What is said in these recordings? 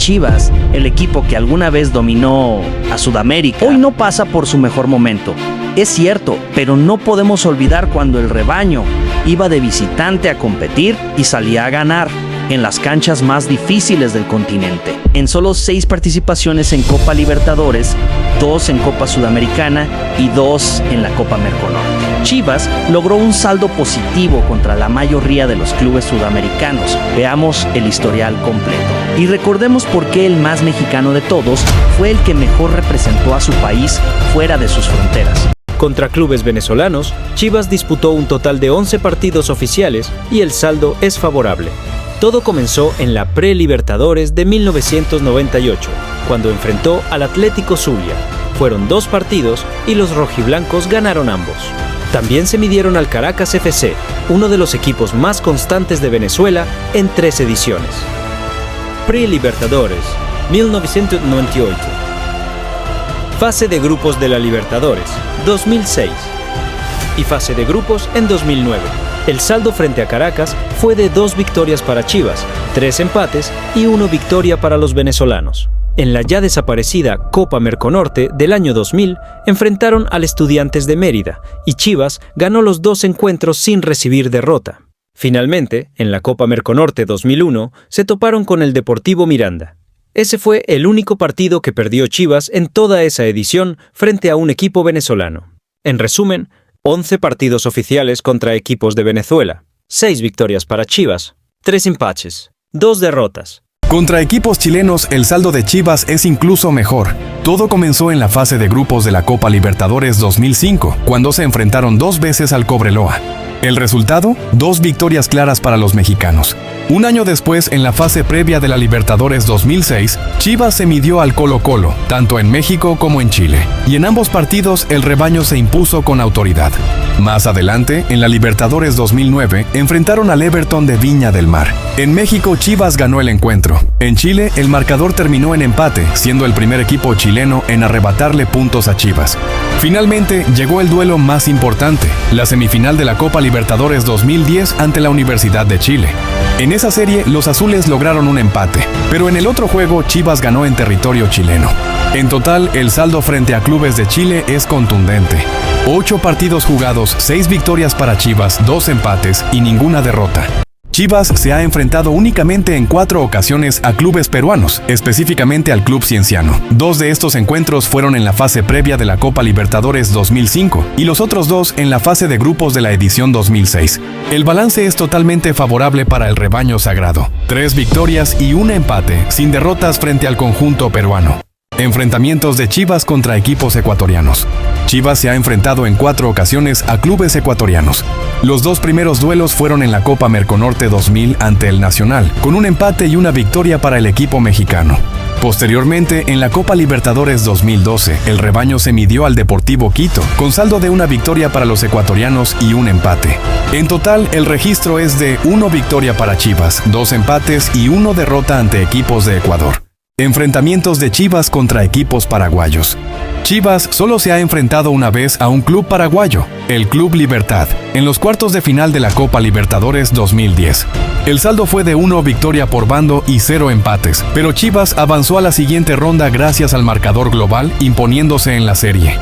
Chivas, el equipo que alguna vez dominó a Sudamérica, hoy no pasa por su mejor momento. Es cierto, pero no podemos olvidar cuando el rebaño iba de visitante a competir y salía a ganar en las canchas más difíciles del continente. En solo 6 participaciones en Copa Libertadores, 2 en Copa Sudamericana y 2 en la Copa Merconorte, Chivas logró un saldo positivo contra la mayoría de los clubes sudamericanos. Veamos el historial completo. Y recordemos por qué el más mexicano de todos fue el que mejor representó a su país fuera de sus fronteras. Contra clubes venezolanos, Chivas disputó un total de 11 partidos oficiales y el saldo es favorable. Todo comenzó en la Pre-Libertadores de 1998, cuando enfrentó al Atlético Zulia. Fueron 2 partidos y los rojiblancos ganaron ambos. También se midieron al Caracas FC, uno de los equipos más constantes de Venezuela, en 3 ediciones. Pre-Libertadores, 1998. Fase de grupos de la Libertadores, 2006. Y fase de grupos en 2009. El saldo frente a Caracas fue de 2 victorias para Chivas, 3 empates y 1 victoria para los venezolanos. En la ya desaparecida Copa Merconorte del año 2000, enfrentaron al Estudiantes de Mérida y Chivas ganó los 2 encuentros sin recibir derrota. Finalmente, en la Copa Merconorte 2001, se toparon con el Deportivo Miranda. Ese fue el único partido que perdió Chivas en toda esa edición frente a un equipo venezolano. En resumen, 11 partidos oficiales contra equipos de Venezuela, 6 victorias para Chivas, 3 empates, 2 derrotas. Contra equipos chilenos, el saldo de Chivas es incluso mejor. Todo comenzó en la fase de grupos de la Copa Libertadores 2005, cuando se enfrentaron 2 veces al Cobreloa. El resultado, 2 victorias claras para los mexicanos. Un año después, en la fase previa de la Libertadores 2006, Chivas se midió al Colo-Colo, tanto en México como en Chile. Y en ambos partidos, el rebaño se impuso con autoridad. Más adelante, en la Libertadores 2009, enfrentaron al Everton de Viña del Mar. En México, Chivas ganó el encuentro. En Chile, el marcador terminó en empate, siendo el primer equipo chileno en arrebatarle puntos a Chivas. Finalmente, llegó el duelo más importante, la semifinal de la Copa Libertadores 2010 ante la Universidad de Chile. En esa serie, los azules lograron un empate, pero en el otro juego, Chivas ganó en territorio chileno. En total, el saldo frente a clubes de Chile es contundente. 8 partidos jugados, 6 victorias para Chivas, 2 empates y ninguna derrota. Chivas se ha enfrentado únicamente en 4 ocasiones a clubes peruanos, específicamente al Club Cienciano. 2 de estos encuentros fueron en la fase previa de la Copa Libertadores 2005 y los otros 2 en la fase de grupos de la edición 2006. El balance es totalmente favorable para el rebaño sagrado. 3 victorias y 1 empate, sin derrotas frente al conjunto peruano. Enfrentamientos de Chivas contra equipos ecuatorianos. Chivas se ha enfrentado en 4 ocasiones a clubes ecuatorianos. Los 2 primeros duelos fueron en la Copa Merconorte 2000 ante el Nacional, con un empate y una victoria para el equipo mexicano. Posteriormente, en la Copa Libertadores 2012, el rebaño se midió al Deportivo Quito, con saldo de 1 victoria para los ecuatorianos y 1 empate. En total, el registro es de 1 victoria para Chivas, 2 empates y 1 derrota ante equipos de Ecuador. Enfrentamientos de Chivas contra equipos paraguayos. Chivas solo se ha enfrentado una vez a un club paraguayo, el Club Libertad, en los cuartos de final de la Copa Libertadores 2010. El saldo fue de 1 victoria por bando y 0 empates, pero Chivas avanzó a la siguiente ronda gracias al marcador global, imponiéndose en la serie.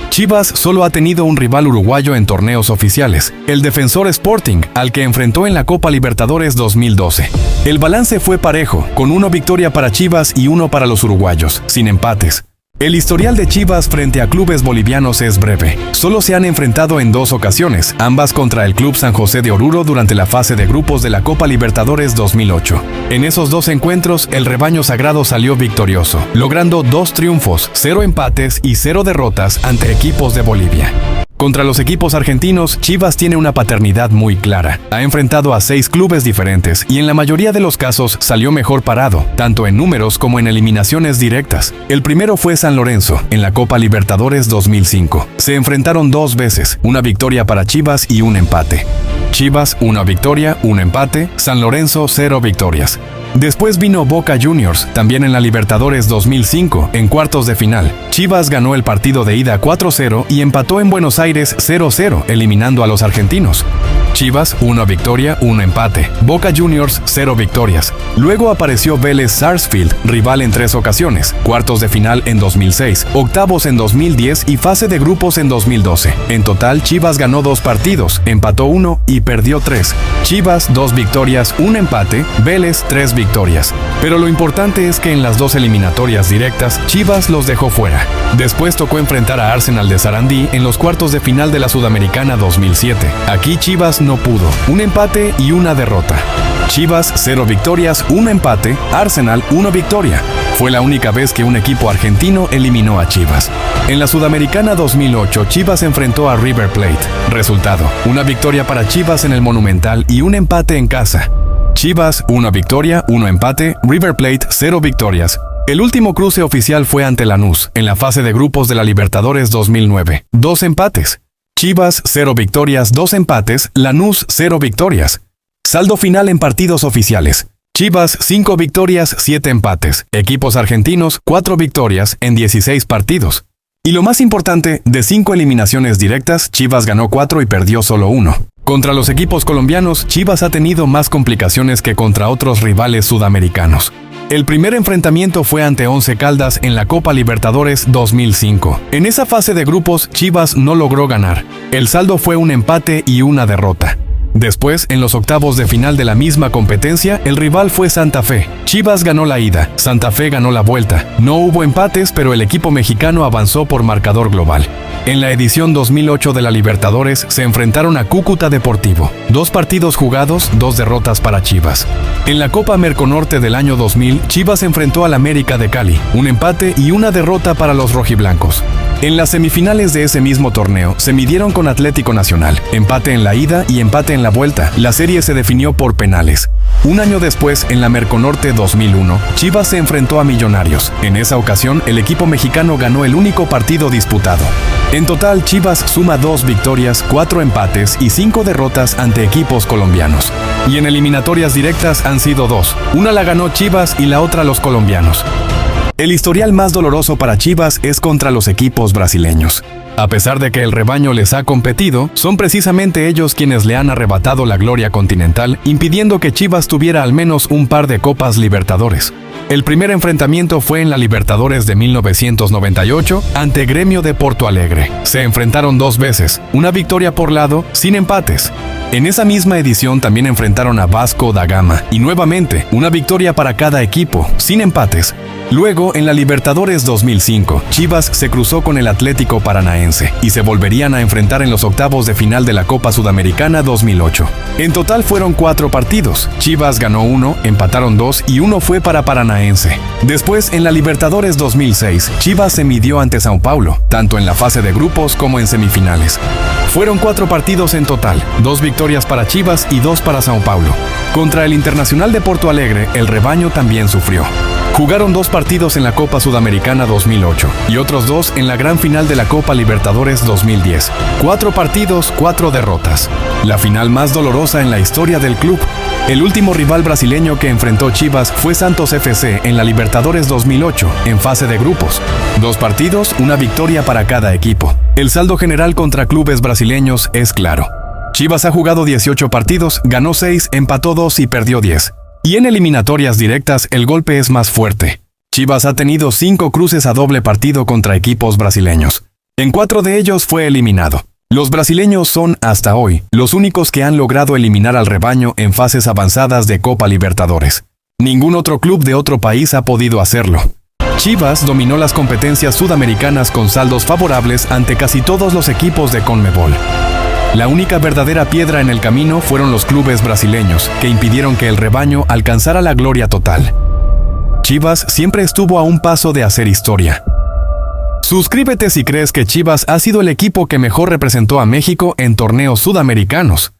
Chivas solo ha tenido un rival uruguayo en torneos oficiales, el Defensor Sporting, al que enfrentó en la Copa Libertadores 2012. El balance fue parejo, con 1 victoria para Chivas y 1 para los uruguayos, sin empates. El historial de Chivas frente a clubes bolivianos es breve. Solo se han enfrentado en 2 ocasiones, ambas contra el Club San José de Oruro durante la fase de grupos de la Copa Libertadores 2008. En esos 2 encuentros, el rebaño sagrado salió victorioso, logrando 2 triunfos, 0 empates y 0 derrotas ante equipos de Bolivia. Contra los equipos argentinos, Chivas tiene una paternidad muy clara. Ha enfrentado a 6 clubes diferentes y en la mayoría de los casos salió mejor parado, tanto en números como en eliminaciones directas. El primero fue San Lorenzo, en la Copa Libertadores 2005. Se enfrentaron 2 veces, 1 victoria para Chivas y 1 empate. Chivas, 1 victoria, 1 empate, San Lorenzo, 0 victorias. Después vino Boca Juniors, también en la Libertadores 2005, en cuartos de final. Chivas ganó el partido de ida 4-0 y empató en Buenos Aires 0-0, eliminando a los argentinos. Chivas, 1 victoria, 1 empate. Boca Juniors, 0 victorias. Luego apareció Vélez Sarsfield, rival en 3 ocasiones. Cuartos de final en 2006, octavos en 2010 y fase de grupos en 2012. En total, Chivas ganó 2 partidos, empató 1 y perdió 3. Chivas, 2 victorias, 1 empate. Vélez, 3 victorias. Pero lo importante es que en las 2 eliminatorias directas, Chivas los dejó fuera. Después tocó enfrentar a Arsenal de Sarandí en los cuartos de final de la Sudamericana 2007. Aquí Chivas no pudo, un empate y una derrota. Chivas, 0 victorias, 1 empate, Arsenal, 1 victoria. Fue la única vez que un equipo argentino eliminó a Chivas. En la Sudamericana 2008, Chivas enfrentó a River Plate. Resultado, 1 victoria para Chivas en el Monumental y un empate en casa. Chivas, 1 victoria, 1 empate, River Plate, 0 victorias. El último cruce oficial fue ante Lanús, en la fase de grupos de la Libertadores 2009. 2 empates. Chivas, 0 victorias, 2 empates, Lanús, 0 victorias. Saldo final en partidos oficiales. Chivas, 5 victorias, 7 empates. Equipos argentinos, 4 victorias en 16 partidos. Y lo más importante, de 5 eliminaciones directas, Chivas ganó 4 y perdió solo 1. Contra los equipos colombianos, Chivas ha tenido más complicaciones que contra otros rivales sudamericanos. El primer enfrentamiento fue ante Once Caldas en la Copa Libertadores 2005. En esa fase de grupos, Chivas no logró ganar. El saldo fue un empate y una derrota. Después, en los octavos de final de la misma competencia, el rival fue Santa Fe. Chivas ganó la ida, Santa Fe ganó la vuelta. No hubo empates, pero el equipo mexicano avanzó por marcador global. En la edición 2008 de la Libertadores se enfrentaron a Cúcuta Deportivo. 2 partidos jugados, 2 derrotas para Chivas. En la Copa Merconorte del año 2000, Chivas enfrentó al América de Cali. Un empate y una derrota para los rojiblancos. En las semifinales de ese mismo torneo, se midieron con Atlético Nacional. Empate en la ida y empate en la vuelta. La serie se definió por penales. Un año después, en la Merconorte 2001, Chivas se enfrentó a Millonarios. En esa ocasión, el equipo mexicano ganó el único partido disputado. En total, Chivas suma 2 victorias, 4 empates y 5 derrotas ante equipos colombianos. Y en eliminatorias directas han sido 2. Una la ganó Chivas y la otra los colombianos. El historial más doloroso para Chivas es contra los equipos brasileños. A pesar de que el rebaño les ha competido, son precisamente ellos quienes le han arrebatado la gloria continental, impidiendo que Chivas tuviera al menos un par de Copas Libertadores. El primer enfrentamiento fue en la Libertadores de 1998 ante Gremio de Porto Alegre. Se enfrentaron 2 veces, una victoria por lado, sin empates. En esa misma edición también enfrentaron a Vasco da Gama y nuevamente una victoria para cada equipo, sin empates. Luego, en la Libertadores 2005, Chivas se cruzó con el Atlético Paranaense y se volverían a enfrentar en los octavos de final de la Copa Sudamericana 2008. En total fueron 4 partidos. Chivas ganó 1, empataron 2 y 1 fue para Paranaense. Después, en la Libertadores 2006, Chivas se midió ante São Paulo, tanto en la fase de grupos como en semifinales. Fueron 4 partidos en total, 2 victorias para Chivas y 2 para São Paulo. Contra el Internacional de Porto Alegre, el rebaño también sufrió. Jugaron 2 partidos en la Copa Sudamericana 2008 y otros 2 en la gran final de la Copa Libertadores 2010. 4 partidos, 4 derrotas. La final más dolorosa en la historia del club. El último rival brasileño que enfrentó Chivas fue Santos FC en la Libertadores 2008, en fase de grupos. 2 partidos, una victoria para cada equipo. El saldo general contra clubes brasileños es claro. Chivas ha jugado 18 partidos, ganó 6, empató 2 y perdió 10. Y en eliminatorias directas el golpe es más fuerte. Chivas ha tenido 5 cruces a doble partido contra equipos brasileños. En 4 de ellos fue eliminado. Los brasileños son, hasta hoy, los únicos que han logrado eliminar al rebaño en fases avanzadas de Copa Libertadores. Ningún otro club de otro país ha podido hacerlo. Chivas dominó las competencias sudamericanas con saldos favorables ante casi todos los equipos de CONMEBOL. La única verdadera piedra en el camino fueron los clubes brasileños, que impidieron que el rebaño alcanzara la gloria total. Chivas siempre estuvo a un paso de hacer historia. Suscríbete si crees que Chivas ha sido el equipo que mejor representó a México en torneos sudamericanos.